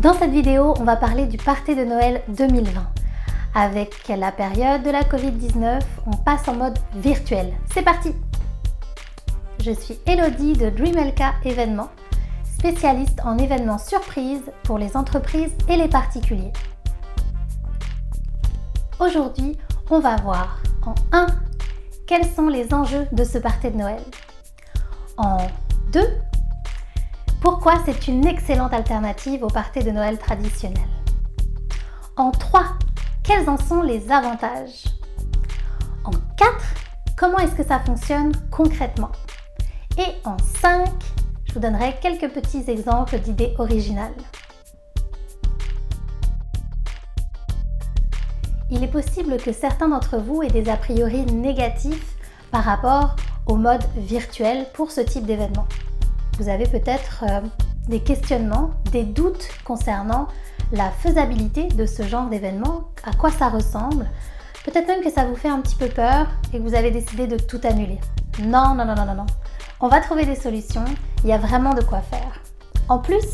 Dans cette vidéo, on va parler du Party de Noël 2020. Avec la période de la Covid-19, on passe en mode virtuel. C'est parti! Je suis Elodie de Dreamelka Événements, spécialiste en événements surprises pour les entreprises et les particuliers. Aujourd'hui, on va voir en 1. Quels sont les enjeux de ce Party de Noël? En 2. Pourquoi c'est une excellente alternative au Party de Noël traditionnel? En 3. Quels en sont les avantages? En 4. Comment est-ce que ça fonctionne concrètement? Et en 5. Je vous donnerai quelques petits exemples d'idées originales. Il est possible que certains d'entre vous aient des a priori négatifs par rapport au mode virtuel pour ce type d'événement. Vous avez peut-être des questionnements, des doutes concernant la faisabilité de ce genre d'événement, à quoi ça ressemble. Peut-être même que ça vous fait un petit peu peur et que vous avez décidé de tout annuler. Non. On va trouver des solutions, il y a vraiment de quoi faire. En plus,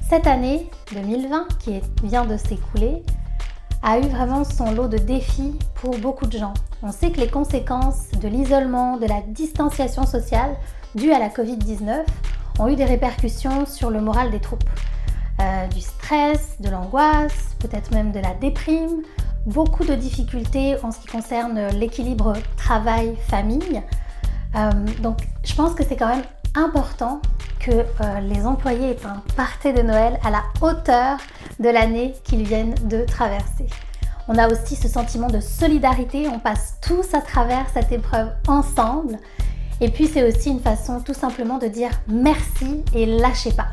cette année 2020 qui vient de s'écouler a eu vraiment son lot de défis pour beaucoup de gens. On sait que les conséquences de l'isolement, de la distanciation sociale due à la Covid-19 ont eu des répercussions sur le moral des troupes. Du stress, de l'angoisse, peut-être même de la déprime, beaucoup de difficultés en ce qui concerne l'équilibre travail-famille. Donc je pense que c'est quand même important que les employés aient un party de Noël à la hauteur de l'année qu'ils viennent de traverser. On a aussi ce sentiment de solidarité, on passe tous à travers cette épreuve ensemble. Et puis c'est aussi une façon tout simplement de dire merci et lâchez pas.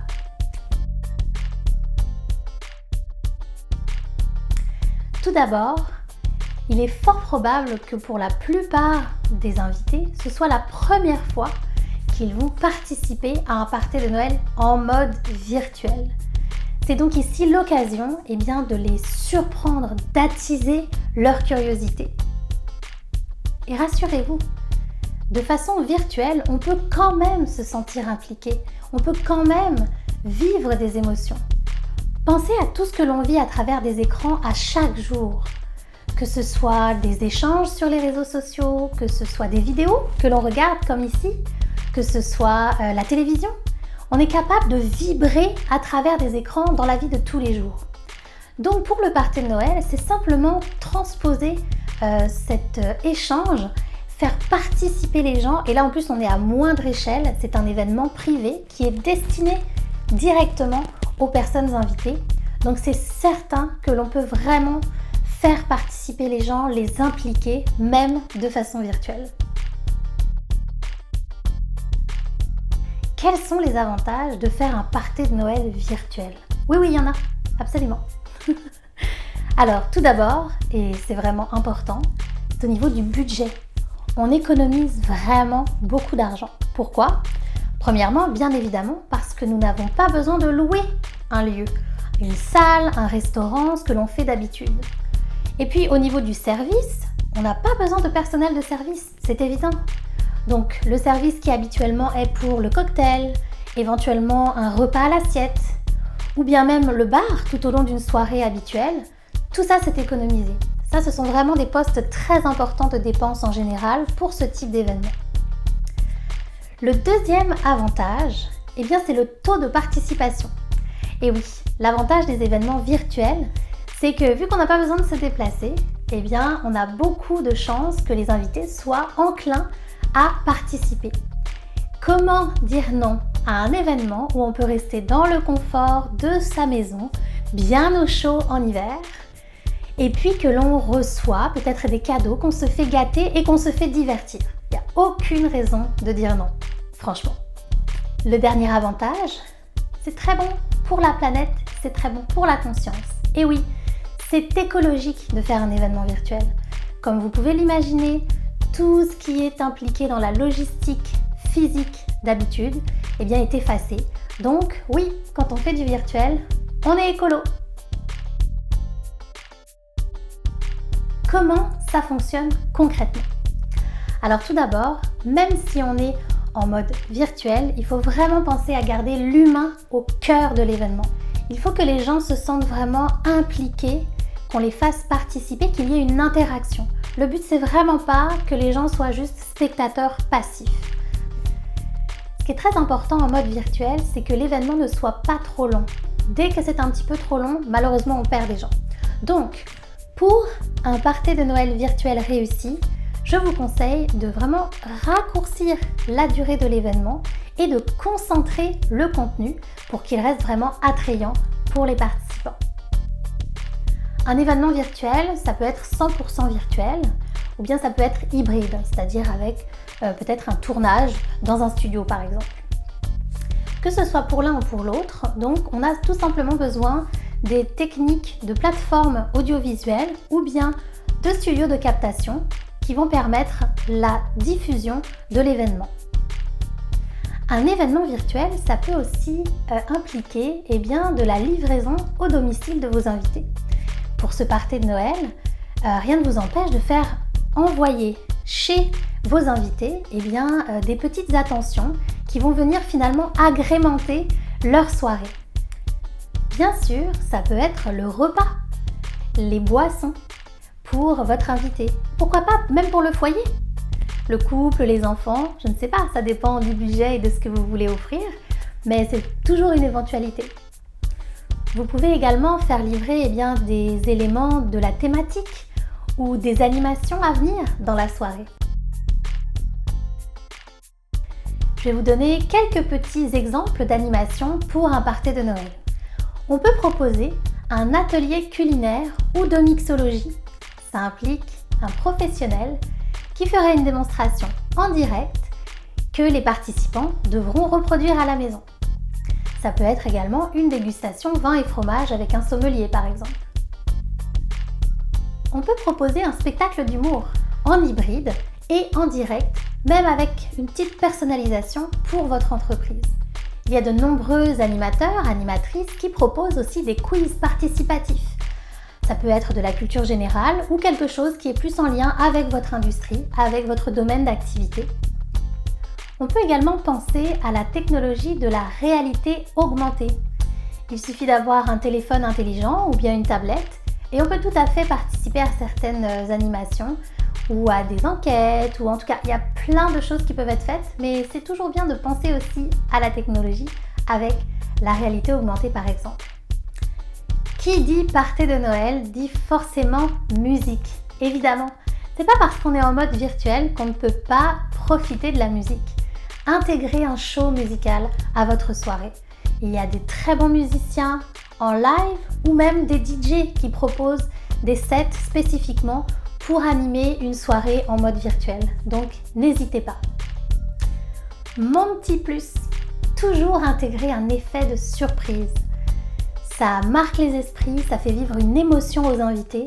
Tout d'abord, il est fort probable que pour la plupart des invités, ce soit la première fois qu'ils vont participer à un party de Noël en mode virtuel. C'est donc ici l'occasion de les surprendre, d'attiser leur curiosité. Et rassurez-vous, de façon virtuelle, on peut quand même se sentir impliqué, on peut quand même vivre des émotions. Pensez à tout ce que l'on vit à travers des écrans à chaque jour. Que ce soit des échanges sur les réseaux sociaux, que ce soit des vidéos que l'on regarde comme ici, que ce soit la télévision. On est capable de vibrer à travers des écrans dans la vie de tous les jours. Donc pour le Party de Noël, c'est simplement transposer cet échange, faire participer les gens. Et là en plus on est à moindre échelle, c'est un événement privé qui est destiné directement aux personnes invitées. Donc c'est certain que l'on peut vraiment faire participer les gens, les impliquer, même de façon virtuelle. Quels sont les avantages de faire un party de Noël virtuel? Oui, il y en a, absolument. Alors, tout d'abord, et c'est vraiment important, c'est au niveau du budget. On économise vraiment beaucoup d'argent. Pourquoi? Premièrement, bien évidemment, parce que nous n'avons pas besoin de louer un lieu, une salle, un restaurant, ce que l'on fait d'habitude. Et puis, au niveau du service, on n'a pas besoin de personnel de service, c'est évident. Donc le service qui habituellement est pour le cocktail, éventuellement un repas à l'assiette, ou bien même le bar tout au long d'une soirée habituelle, tout ça c'est économisé. Ça, ce sont vraiment des postes très importants de dépenses en général pour ce type d'événement. Le deuxième avantage, c'est le taux de participation. Et oui, l'avantage des événements virtuels, c'est que vu qu'on n'a pas besoin de se déplacer, on a beaucoup de chances que les invités soient enclins à participer. Comment dire non à un événement où on peut rester dans le confort de sa maison, bien au chaud en hiver, et puis que l'on reçoit peut-être des cadeaux, qu'on se fait gâter et qu'on se fait divertir. Il n'y a aucune raison de dire non, franchement. Le dernier avantage, c'est très bon pour la planète, c'est très bon pour la conscience. Et oui, c'est écologique de faire un événement virtuel. Comme vous pouvez l'imaginer, tout ce qui est impliqué dans la logistique physique d'habitude est effacé. Donc oui, quand on fait du virtuel, on est écolo. Comment ça fonctionne concrètement? Alors tout d'abord, même si on est en mode virtuel, il faut vraiment penser à garder l'humain au cœur de l'événement. Il faut que les gens se sentent vraiment impliqués, qu'on les fasse participer, qu'il y ait une interaction. Le but, c'est vraiment pas que les gens soient juste spectateurs passifs. Ce qui est très important en mode virtuel, c'est que l'événement ne soit pas trop long. Dès que c'est un petit peu trop long, malheureusement, on perd des gens. Donc, pour un party de Noël virtuel réussi, je vous conseille de vraiment raccourcir la durée de l'événement et de concentrer le contenu pour qu'il reste vraiment attrayant pour les participants. Un événement virtuel, ça peut être 100% virtuel ou bien ça peut être hybride, c'est-à-dire avec peut-être un tournage dans un studio par exemple. Que ce soit pour l'un ou pour l'autre, donc on a tout simplement besoin des techniques de plateformes audiovisuelles ou bien de studios de captation qui vont permettre la diffusion de l'événement. Un événement virtuel, ça peut aussi impliquer de la livraison au domicile de vos invités. Pour ce party de Noël, rien ne vous empêche de faire envoyer chez vos invités des petites attentions qui vont venir finalement agrémenter leur soirée. Bien sûr, ça peut être le repas, les boissons pour votre invité. Pourquoi pas même pour le foyer? Le couple, les enfants, je ne sais pas, ça dépend du budget et de ce que vous voulez offrir, mais c'est toujours une éventualité. Vous pouvez également faire livrer des éléments de la thématique ou des animations à venir dans la soirée. Je vais vous donner quelques petits exemples d'animations pour un party de Noël. On peut proposer un atelier culinaire ou de mixologie. Ça implique un professionnel qui ferait une démonstration en direct que les participants devront reproduire à la maison. Ça peut être également une dégustation vin et fromage avec un sommelier par exemple. On peut proposer un spectacle d'humour en hybride et en direct, même avec une petite personnalisation pour votre entreprise. Il y a de nombreux animateurs, animatrices qui proposent aussi des quiz participatifs. Ça peut être de la culture générale ou quelque chose qui est plus en lien avec votre industrie, avec votre domaine d'activité. On peut également penser à la technologie de la réalité augmentée. Il suffit d'avoir un téléphone intelligent ou bien une tablette et on peut tout à fait participer à certaines animations ou à des enquêtes ou en tout cas il y a plein de choses qui peuvent être faites, mais c'est toujours bien de penser aussi à la technologie avec la réalité augmentée par exemple. Qui dit party de Noël dit forcément musique, évidemment. C'est pas parce qu'on est en mode virtuel qu'on ne peut pas profiter de la musique. Intégrez un show musical à votre soirée. Il y a des très bons musiciens en live ou même des DJ qui proposent des sets spécifiquement pour animer une soirée en mode virtuel. Donc n'hésitez pas. Mon petit plus, toujours intégrer un effet de surprise. Ça marque les esprits, ça fait vivre une émotion aux invités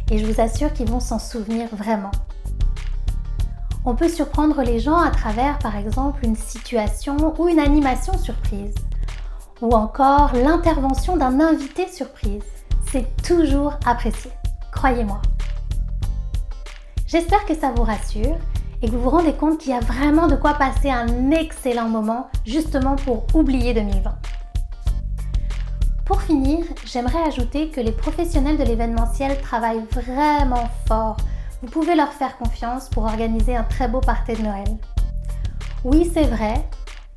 et je vous assure qu'ils vont s'en souvenir vraiment. On peut surprendre les gens à travers par exemple une situation ou une animation surprise ou encore l'intervention d'un invité surprise. C'est toujours apprécié, croyez-moi. J'espère que ça vous rassure et que vous vous rendez compte qu'il y a vraiment de quoi passer un excellent moment justement pour oublier 2020. Pour finir, j'aimerais ajouter que les professionnels de l'événementiel travaillent vraiment fort. Vous pouvez leur faire confiance pour organiser un très beau party de Noël. Oui, c'est vrai,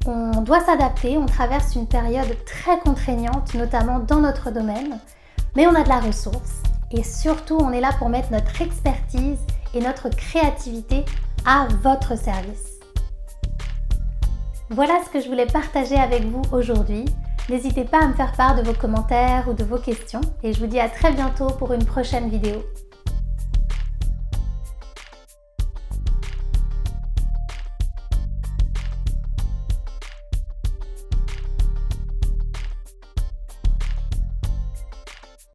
on doit s'adapter, on traverse une période très contraignante, notamment dans notre domaine, mais on a de la ressource et surtout on est là pour mettre notre expertise et notre créativité à votre service. Voilà ce que je voulais partager avec vous aujourd'hui. N'hésitez pas à me faire part de vos commentaires ou de vos questions et je vous dis à très bientôt pour une prochaine vidéo.